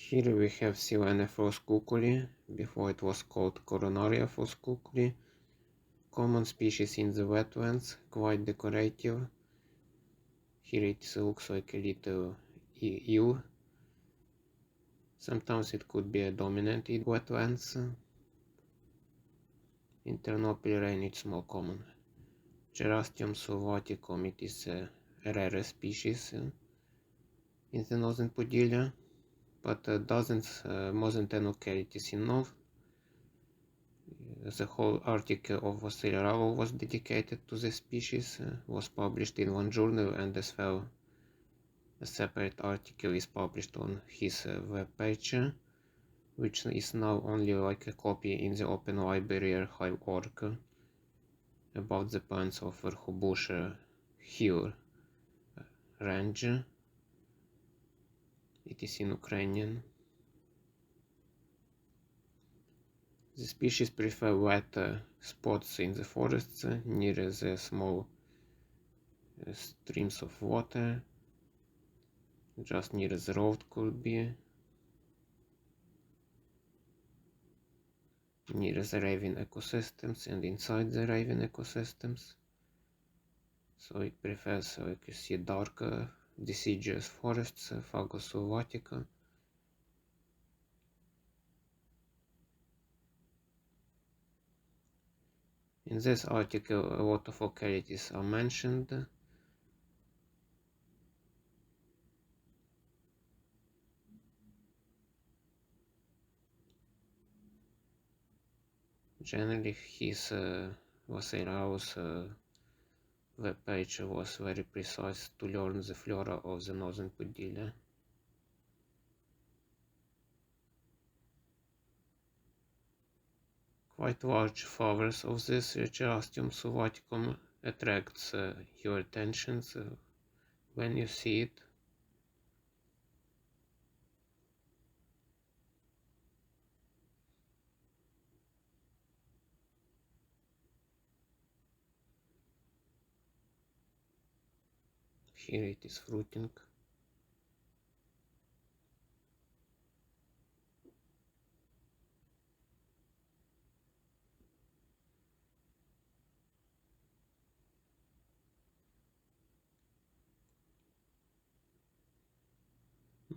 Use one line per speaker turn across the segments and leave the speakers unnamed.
Here we have Silene flos-cuculi, before it was called Coronaria flos-cuculi. Common species in the wetlands, quite decorative. Here it looks like a little eel. Sometimes it could be a dominant in wetlands. In Ternopil rain it's more common. Cerastium sylvaticum, it is a rare species in the northern Podylia, but doesn't more than 10 localities in north. The whole article of Vasily Ravo was dedicated to the species, was published in one journal, and as well a separate article is published on his web page, which is now only like a copy in the Open Library Archive.org, about the plants of Verkhobuzh hill range. It is in Ukrainian. The species prefer wet spots in the forests near the small streams of water, just near the road could be, near the raion ecosystems and inside the raion ecosystems. So it prefers, like you see, dark deciduous forests, Fagus sylvatica. In this article a lot of localities are mentioned. Generally his Vasily Ravo's web page was very precise to learn the flora of the northern Podylia. Quite large flowers of this Cerastium sylvaticum attracts your attention when you see it. Here it is fruiting.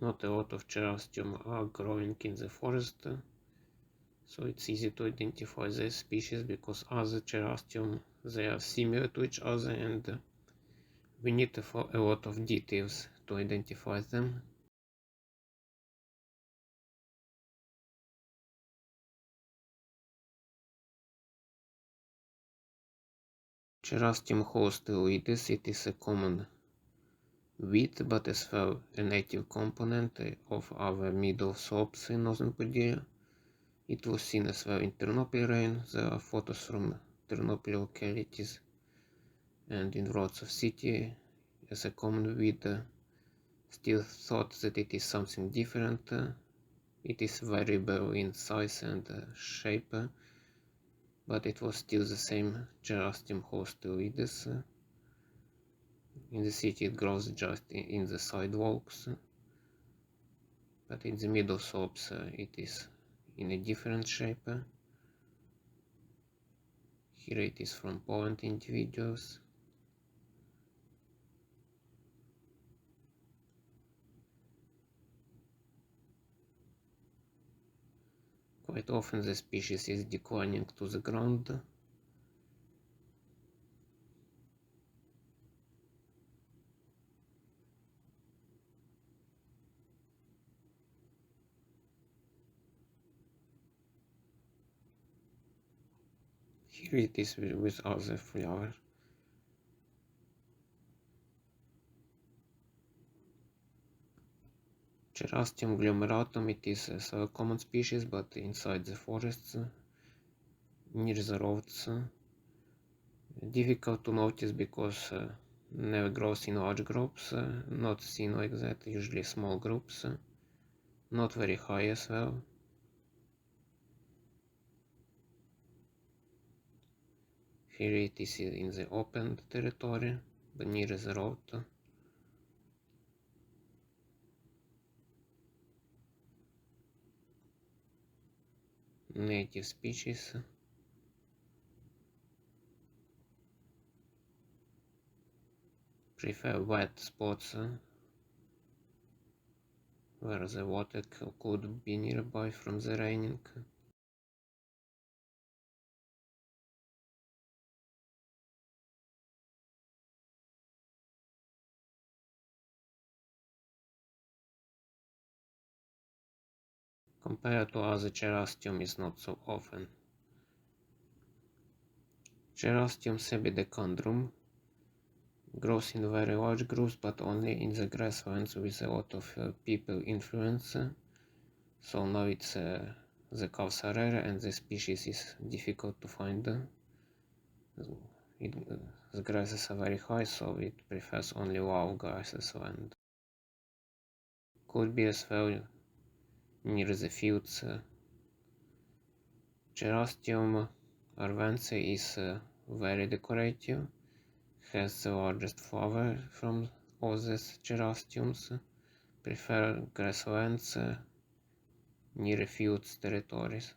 Not a lot of Cerastium are growing in the forest, so it's easy to identify this species because other Cerastium, they are similar to each other, and we need a lot of details to identify them. Cerastium holosteoides, it is a common weed, but as well a native component of our middle slopes in northern Podylia. It was seen as well in Ternopil rain. There are photos from Ternopil localities and in Wrocław city as a common weed. Still thought that it is something different. It is variable in size and shape, but it was still the same Cerastium holosteoides. In the city it grows just in the sidewalks, but in the middle slopes it is in a different shape. Here it is from Poland individuals. Quite often the species is declining to the ground. Here it is with other flower. Cerastium glomeratum, it is a common species, but inside the forests, near the roads. Difficult to notice because never grows in large groups, not seen like that, usually small groups, not very high as well. Here it is in the open territory, but near the road. native species. Prefer wet spots where the water could be nearby from the raining. Compared to other Cerastium is not so often. Cerastium semidecandrum grows in very large groups, but only in the grasslands with a lot of people influence. So now it's the cows are rare and the species is difficult to find. The grasses are very high, so it prefers only low grasses land. Could be as well near the fields. Cerastium arvense is very decorative, has the largest flower from all the Cerastiums, prefer grasslands near fields territories.